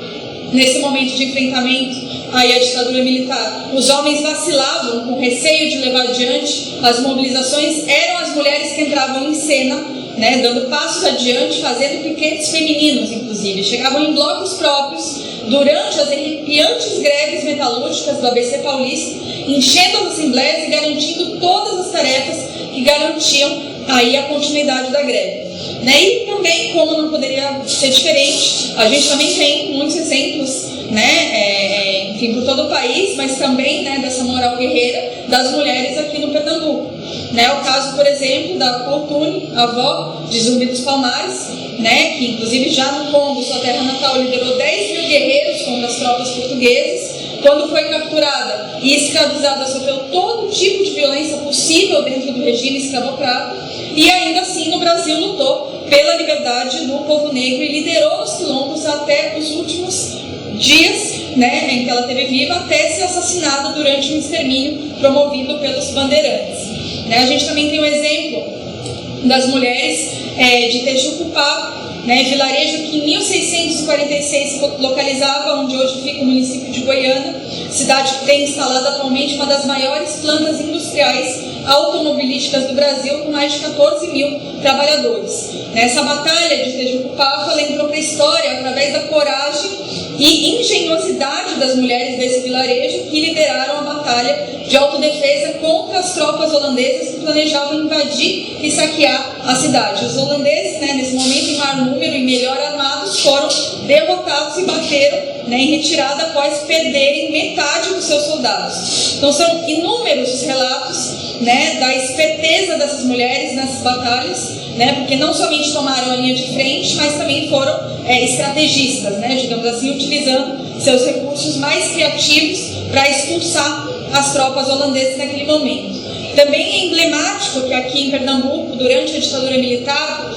nesse momento de enfrentamento aí à ditadura militar, os homens vacilavam com receio de levar adiante as mobilizações, eram as mulheres que entravam em cena, né, dando passos adiante, fazendo piquetes femininos, inclusive. Chegavam em blocos próprios durante as arrepiantes greves metalúrgicas do ABC Paulista, enchendo as assembleias e garantindo todas as tarefas que garantiam aí a continuidade da greve. Né? E também, como não poderia ser diferente, a gente também tem muitos exemplos, né, enfim, por todo o país, mas também, né, dessa moral guerreira das mulheres aqui no Pernambuco. Né? O caso, por exemplo, da Pautune, avó de Zumbi dos Palmares, né, que inclusive já no Congo, sua terra natal, liderou 10 mil guerreiros contra as tropas portuguesas. Quando foi capturada e escravizada, sofreu todo tipo de violência possível dentro do regime escravocrata e ainda assim no Brasil lutou pela liberdade do povo negro e liderou os quilombos até os últimos dias, né, em que ela esteve viva, até ser assassinada durante um extermínio promovido pelos bandeirantes. Né, a gente também tem um exemplo das mulheres de Tejucupá, né, vilarejo que em 1646 se localizava onde hoje fica o município de Goiânia, cidade que tem instalada atualmente uma das maiores plantas industriais automobilísticas do Brasil, com mais de 14 mil trabalhadores. Nessa batalha de Tejucupá, ela entrou para a história através da coragem e engenhosidade das mulheres desse vilarejo que lideraram a batalha de autodefesa contra as tropas holandesas que planejavam invadir e saquear a cidade. Os holandeses, né, nesse momento em maior número e melhor armados, foram derrotados e bateram, né, em retirada após perderem metade dos seus soldados. Então são inúmeros os relatos, né, da esperteza dessas mulheres nessas batalhas, né, porque não somente tomaram a linha de frente, mas também foram estrategistas, né, digamos assim, utilizando seus recursos mais criativos para expulsar as tropas holandesas naquele momento. Também é emblemático que aqui em Pernambuco, durante a ditadura militar,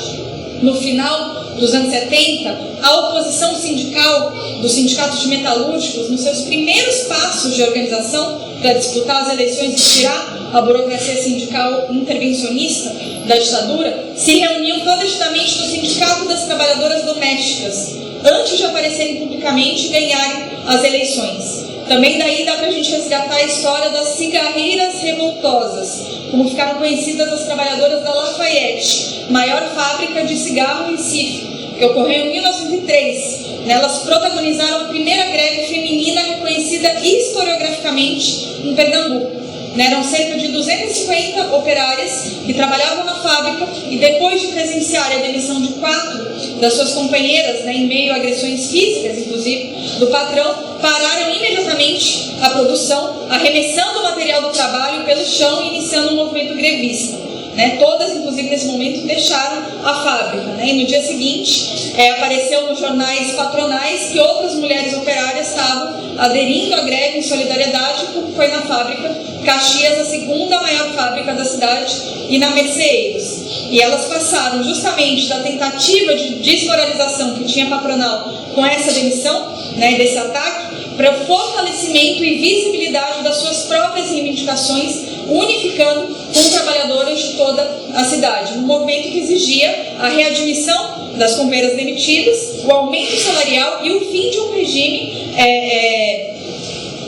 no final dos anos 70, a oposição sindical dos sindicatos de metalúrgicos, nos seus primeiros passos de organização para disputar as eleições e tirar a burocracia sindical intervencionista da ditadura, se reuniam clandestinamente no Sindicato das Trabalhadoras Domésticas, antes de aparecerem publicamente e ganharem as eleições. Também daí dá para a gente resgatar a história das cigarreiras revoltosas, como ficaram conhecidas as trabalhadoras da Lafayette, maior fábrica de cigarro em Recife, que ocorreu em 1903. Elas protagonizaram a primeira greve feminina reconhecida historiograficamente em Pernambuco. Eram cerca de 250 operárias que trabalhavam na fábrica e, depois de presenciar a demissão de 4 das suas companheiras, né, em meio a agressões físicas, inclusive, do patrão, pararam imediatamente a produção, arremessando o material do trabalho pelo chão e iniciando um movimento grevista. Né, todas, inclusive, nesse momento, deixaram a fábrica. Né, e no dia seguinte, apareceu nos jornais patronais que outras mulheres operárias estavam aderindo à greve em solidariedade, porque foi na fábrica Caxias, a segunda maior fábrica da cidade, e na Merceeiros. E elas passaram justamente da tentativa de desmoralização que tinha patronal com essa demissão, né, desse ataque, para o fortalecimento e visibilidade das suas próprias reivindicações, unificando com trabalhadores de toda a cidade. Um movimento que exigia a readmissão das companheiras demitidas, o aumento salarial e o fim de um regime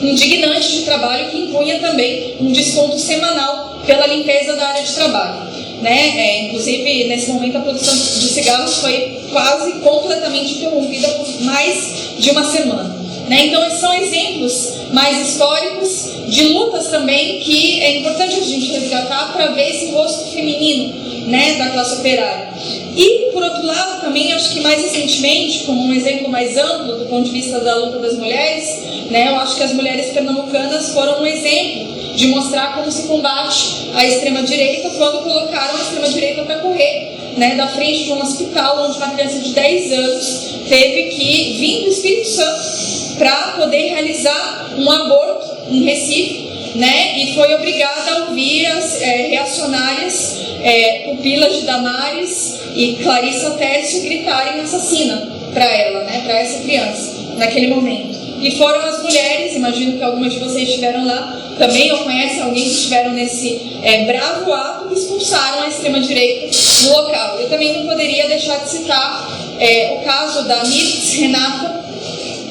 indignante de trabalho que impunha também um desconto semanal pela limpeza da área de trabalho. Né? Inclusive, nesse momento, a produção de cigarros foi quase completamente interrompida por mais de uma semana. Né? Então, esses são exemplos mais históricos de lutas também que é importante a gente resgatar para ver esse rosto feminino, né, da classe operária. E, por outro lado, também acho que mais recentemente, como um exemplo mais amplo do ponto de vista da luta das mulheres, né, eu acho que as mulheres pernambucanas foram um exemplo de mostrar como se combate a extrema-direita quando colocaram a extrema-direita para correr, né, da frente de um hospital onde uma criança de 10 anos teve que vir do Espírito Santo para poder realizar um aborto em Recife, né, e foi obrigada a ouvir as reacionárias pupilas de Damares e Clarissa Tércio gritarem assassina para ela, né, para essa criança, naquele momento. E foram as mulheres, imagino que algumas de vocês estiveram lá também, ou conhecem alguém que estiveram nesse bravo ato, que expulsaram a extrema-direita do local. Eu também não poderia deixar de citar o caso da Mirtz Renata,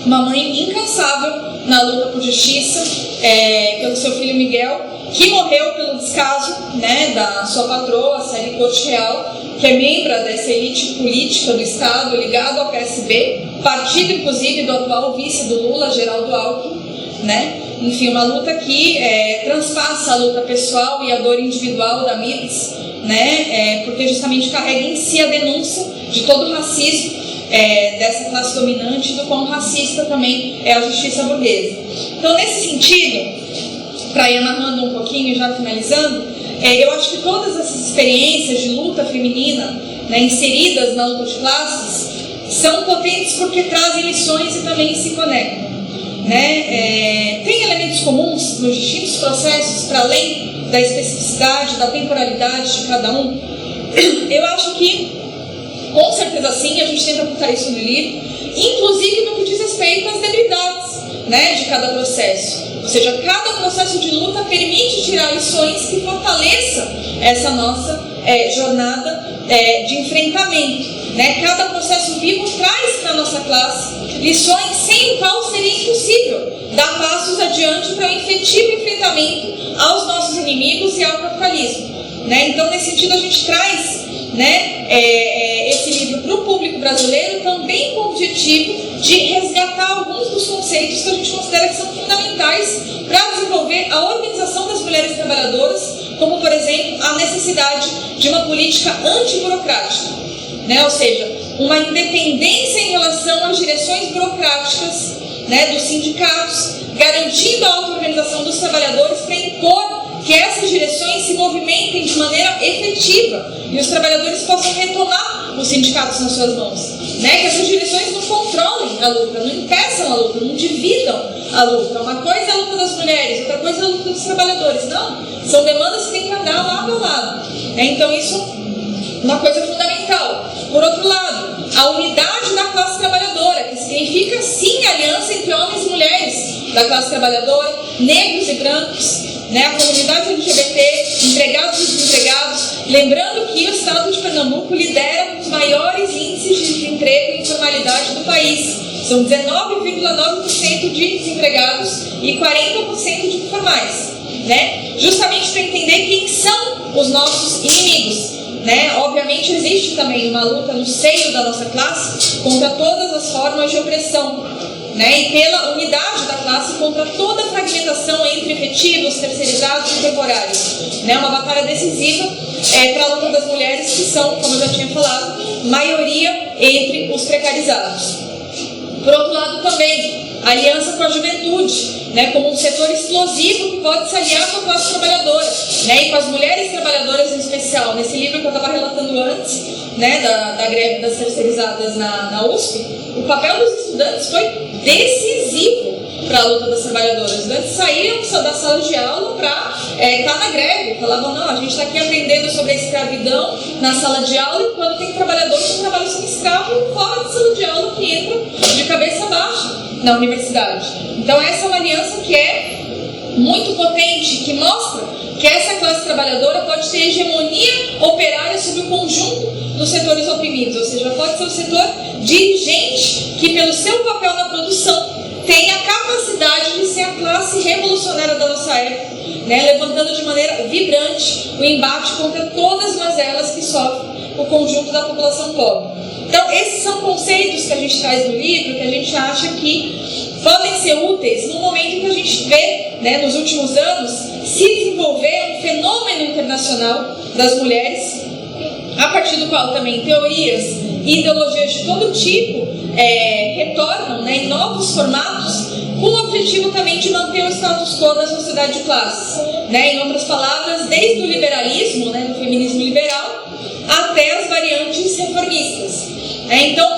uma mãe incansável na luta por justiça, pelo seu filho Miguel, que morreu pelo descaso, né, da sua patroa, Célia Corte Real, que é membro dessa elite política do Estado, ligado ao PSB, partido inclusive do atual vice do Lula, Geraldo Alckmin, né? Enfim, uma luta que transpassa a luta pessoal e a dor individual da Mirtz, né? Porque justamente carrega em si a denúncia de todo o racismo dessa classe dominante, do quão racista também é a justiça burguesa. Então, nesse sentido, para ir amarrando um pouquinho e já finalizando, eu acho que todas essas experiências de luta feminina, né, inseridas na luta de classes, são potentes porque trazem lições e também se conectam, né? Tem elementos comuns nos distintos processos, para além da especificidade, da temporalidade de cada um? Eu acho que, com certeza sim, a gente tenta apontar isso no livro, inclusive no que diz respeito às debilidades, né, de cada processo. Ou seja, cada processo de luta permite tirar lições que fortaleçam essa nossa jornada de enfrentamento, né? Cada processo vivo traz para a nossa classe lições sem o qual seria impossível dar passos adiante para o efetivo enfrentamento aos nossos inimigos e ao capitalismo, né? Então, nesse sentido, a gente traz, né, esse livro para o público brasileiro também com o objetivo de resgatar alguns dos conceitos que a gente considera que são fundamentais para desenvolver a organização das mulheres trabalhadoras, como, por exemplo, a necessidade de uma política antiburocrática, né? Ou seja, uma independência em relação às direções burocráticas, né, dos sindicatos, garantindo a auto-organização dos trabalhadores para impor que essas direções se movimentem de maneira efetiva e os trabalhadores possam retomar os sindicatos nas suas mãos, né? Que essas direções não controlem a luta, não impeçam a luta, não dividam a luta. Uma coisa é a luta das mulheres, outra coisa é a luta dos trabalhadores. Não, são demandas que têm que andar lado a lado. Então isso é uma coisa fundamental. Por outro lado, a unidade da classe trabalhadora, que significa sim a aliança entre homens e mulheres da classe trabalhadora, negros e brancos, né, a comunidade LGBT, empregados e desempregados, lembrando que o estado de Pernambuco lidera os maiores índices de desemprego e informalidade do país. São 19,9% de desempregados e 40% de informais, né? Justamente para entender quem são os nossos inimigos, né? Obviamente existe também uma luta no seio da nossa classe contra todas as formas de opressão, né? E pela unidade da classe contra toda a fragmentação entre efetivos, terceirizados e temporários, né? Uma batalha decisiva para a luta das mulheres, que são, como eu já tinha falado, maioria entre os precarizados. Por outro lado também, a aliança com a juventude, né, como um setor explosivo que pode se aliar com a classe trabalhadora, né, e com as mulheres trabalhadoras em especial. Nesse livro que eu estava relatando antes, né, da greve das terceirizadas na USP, o papel dos estudantes foi decisivo para a luta das trabalhadoras. Os estudantes saíram da sala de aula para estar na greve. Falavam, não, a gente está aqui aprendendo sobre a escravidão na sala de aula, e quando tem trabalhador que trabalha como escravo fora da sala de aula, que entra de cabeça baixa na universidade. Então essa é uma aliança que é muito potente, que mostra que essa classe trabalhadora pode ter hegemonia operária sobre o conjunto dos setores oprimidos, ou seja, pode ser o setor dirigente que, pelo seu papel na produção, tem a capacidade de ser a classe revolucionária da nossa época, né, levantando de maneira vibrante o embate contra todas as mazelas que sofre o conjunto da população pobre. Então, esses são conceitos que a gente traz no livro, que a gente acha que podem ser úteis no momento em que a gente vê, né, nos últimos anos, se desenvolver um fenômeno internacional das mulheres, a partir do qual também teorias e ideologias de todo tipo retornam, né, em novos formatos, com o objetivo também de manter o status quo da sociedade de classes, né? Em outras palavras, desde o liberalismo, né, do feminismo liberal, até as variantes reformistas. Então,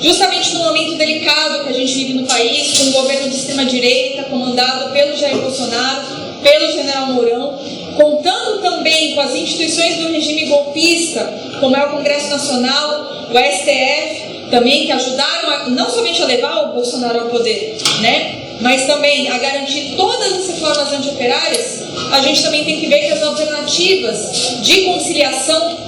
justamente no momento delicado que a gente vive no país, com um governo de extrema-direita comandado pelo Jair Bolsonaro, pelo general Mourão, contando também com as instituições do regime golpista, como é o Congresso Nacional, o STF, também, que ajudaram não somente a levar o Bolsonaro ao poder, né, mas também a garantir todas as reformas antioperárias. A gente também tem que ver que as alternativas de conciliação,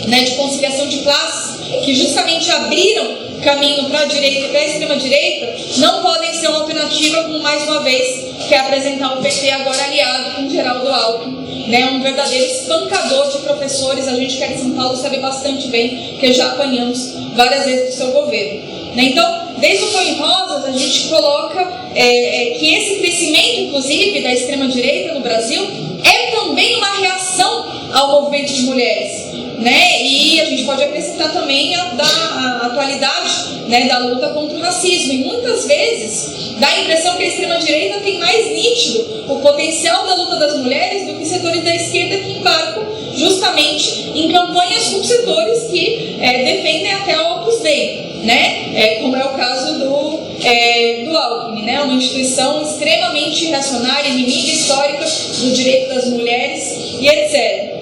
né, de conciliação de classes, que justamente abriram caminho para a direita e para a extrema-direita não podem ser uma alternativa, como mais uma vez quer apresentar o PT agora aliado com Geraldo Alckmin, né, um verdadeiro espancador de professores. A gente que é de São Paulo sabe bastante bem, que já apanhamos várias vezes do seu governo. Então, desde o Põe em Rosas, a gente coloca que esse crescimento, inclusive, da extrema-direita no Brasil é também uma reação ao movimento de mulheres, né? E a gente pode acrescentar também a atualidade, né, da luta contra o racismo. E muitas vezes dá a impressão que a extrema-direita tem mais nítido o potencial da luta das mulheres do que setores da esquerda que embarcam justamente em campanhas com setores que defendem até o Opus Dei, né? Como é o caso do Alckmin, né? Uma instituição extremamente reacionária, inimiga histórica do direito das mulheres e etc.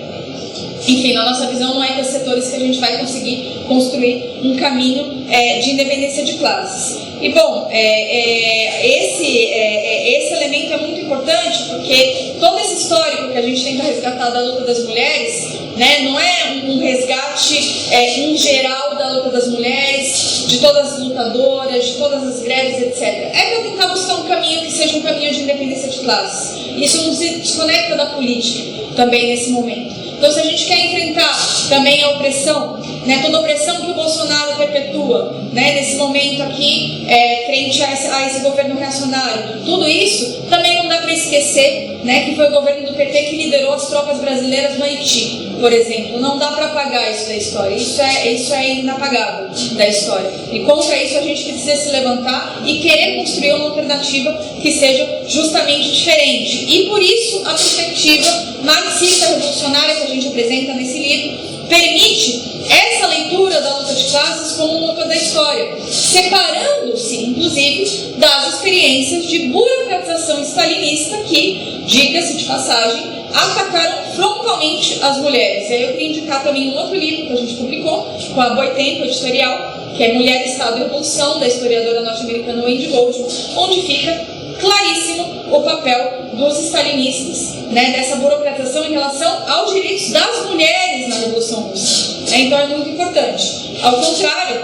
Enfim, na nossa visão, não é com esses setores que a gente vai conseguir construir um caminho de independência de classes. E, bom, esse elemento é muito importante porque todo esse histórico que a gente tenta resgatar da luta das mulheres, né, não é um resgate em geral da luta das mulheres, de todas as lutadoras, de todas as greves, etc. É para tentar buscar um caminho que seja um caminho de independência de classes. Isso não se desconecta da política também nesse momento. Então, se a gente quer enfrentar também a opressão, né, toda a opressão que o Bolsonaro perpetua, né, nesse momento aqui, frente a esse governo reacionário, tudo isso também não dá para esquecer, né, que foi o governo do PT que liderou as tropas brasileiras no Haiti, por exemplo. Não dá para apagar isso da história. Isso é inapagável da história. E contra isso a gente precisa se levantar e querer construir uma alternativa que seja justamente diferente. E por isso a perspectiva marxista revolucionária que a gente apresenta nesse livro permite essa leitura da luta de classes como um mapa da história, separando-se, inclusive, das experiências de burocratização stalinista que, diga-se de passagem, atacaram frontalmente as mulheres. E aí eu queria indicar também um outro livro que a gente publicou com a Boitempo Editorial, que é Mulher, Estado e Revolução, da historiadora norte-americana Wendy Goldman, onde fica claríssimo o papel dos stalinistas, né, dessa burocratização em relação aos direitos das mulheres na Revolução Russa. Então é muito importante. Ao contrário,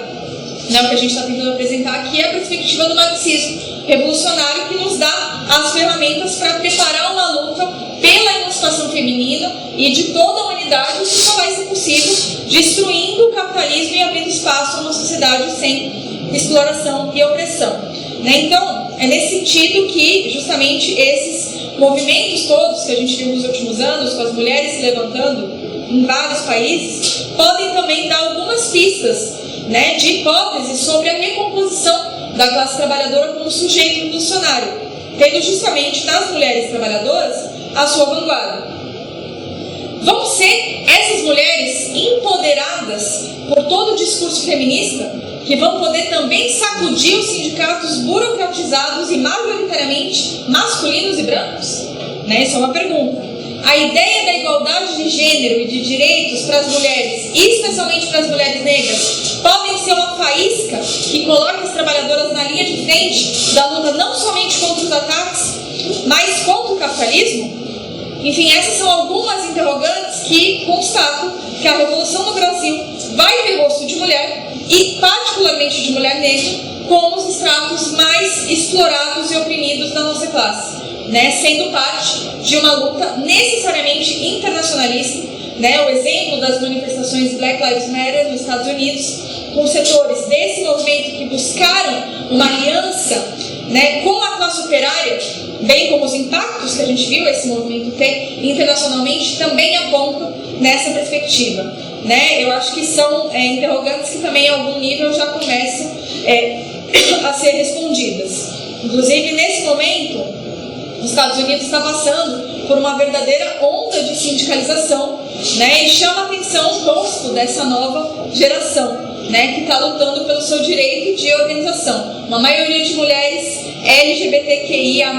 né, o que a gente está tentando apresentar aqui é a perspectiva do marxismo revolucionário, que nos dá as ferramentas para preparar uma luta pela emancipação feminina e de toda a humanidade, que só vai ser possível destruindo o capitalismo e abrindo espaço a uma sociedade sem exploração e opressão. Né? Então, é nesse sentido que justamente esses movimentos todos que a gente viu nos últimos anos, com as mulheres se levantando em vários países, podem também dar algumas pistas, né, de hipóteses sobre a recomposição da classe trabalhadora como sujeito revolucionário, tendo justamente nas mulheres trabalhadoras a sua vanguarda. Vão ser essas mulheres empoderadas por todo o discurso feminista que vão poder também sacudir os sindicatos burocratizados e majoritariamente masculinos e brancos? Né? Essa é uma pergunta. A ideia da igualdade de gênero e de direitos para as mulheres, e especialmente para as mulheres negras, podem ser uma faísca que coloque as trabalhadoras na linha de frente da luta não somente contra os ataques, mas contra o capitalismo? Enfim, essas são algumas interrogantes que constatam que a revolução no Brasil vai ter rosto de mulher, e particularmente de mulher negra, como os estratos mais explorados e oprimidos da nossa classe, né? Sendo parte de uma luta necessariamente internacionalista, né? O exemplo das manifestações Black Lives Matter nos Estados Unidos, com setores desse movimento que buscaram uma aliança, né, com a classe operária, bem como os impactos que a gente viu esse movimento ter internacionalmente, também apontam nessa perspectiva. Né? Eu acho que são interrogantes que também, a algum nível, já começam a ser respondidas. Inclusive, nesse momento, os Estados Unidos está passando por uma verdadeira onda de sindicalização, né? E chama a atenção o rosto dessa nova geração, né? Que está lutando pelo seu direito de organização. Uma maioria de mulheres LGBTQIA+,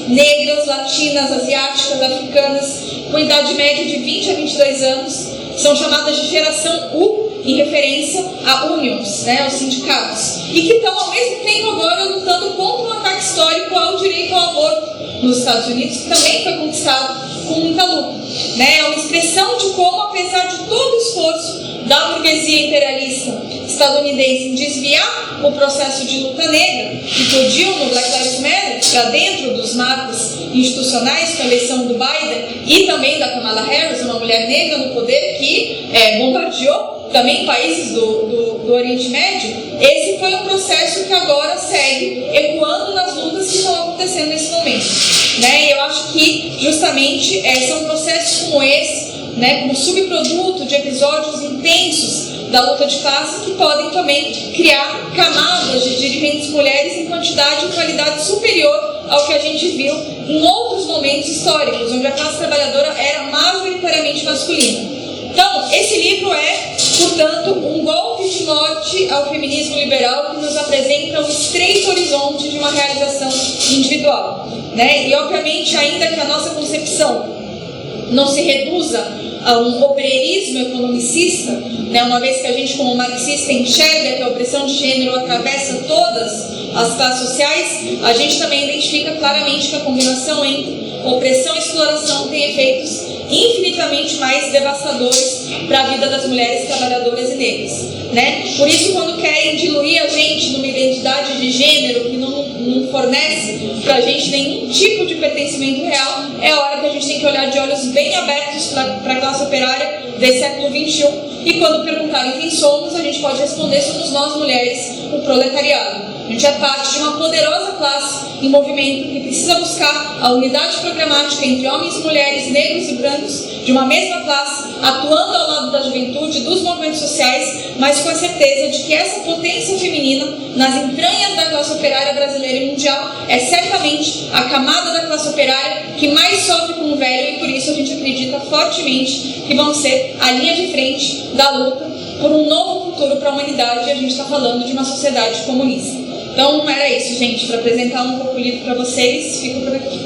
negras, latinas, asiáticas, africanas, com idade média de 20 a 22 anos, são chamadas de geração U, em referência a unions, né, aos sindicatos, e que estão ao mesmo tempo agora lutando contra um ataque histórico ao direito ao aborto nos Estados Unidos, que também foi conquistado com muita luta. Né? É uma expressão de como, apesar de todo o esforço da burguesia imperialista estadunidense em desviar o processo de luta negra, que eclodiu no Black Lives Matter para dentro dos marcos institucionais, com a eleição do Biden e também da Kamala Harris, uma mulher negra no poder que bombardeou também países do Oriente Médio. Esse foi um processo que agora segue ecoando nas lutas que estão acontecendo nesse momento, né? E eu acho que justamente são processos como esse, né, como subproduto de episódios intensos da luta de classe, que podem também criar camadas de dirigentes mulheres em quantidade e qualidade superior ao que a gente viu em outros momentos históricos, onde a classe trabalhadora era majoritariamente masculina. Então, esse livro é, portanto, um golpe de morte ao feminismo liberal que nos apresenta um estreito horizonte de uma realização individual, né? E, obviamente, ainda que a nossa concepção não se reduza a um obreirismo economicista, né, uma vez que a gente, como marxista, enxerga que a opressão de gênero atravessa todas as classes sociais, a gente também identifica claramente que a combinação entre opressão e exploração tem efeitos infinitamente mais devastadores para a vida das mulheres trabalhadoras e negras, né? Por isso, quando querem diluir a gente numa identidade de gênero que não fornece para a gente nenhum tipo de pertencimento real, é a hora que a gente tem que olhar de olhos bem abertos para a classe operária desse século XXI. E quando perguntarem quem somos, a gente pode responder: somos nós, mulheres, o proletariado. A gente é parte de uma poderosa classe em movimento que precisa buscar a unidade programática entre homens e mulheres, negros e brancos, de uma mesma classe, atuando ao lado da juventude, dos movimentos sociais, mas com a certeza de que essa potência feminina nas entranhas da classe operária brasileira e mundial é certamente a camada da classe operária que mais sofre com o velho, e por isso a gente acredita fortemente que vão ser a linha de frente da luta por um novo futuro para a humanidade, e a gente está falando de uma sociedade comunista. Então era isso, gente, para apresentar um pouco o livro para vocês. Fico por aqui.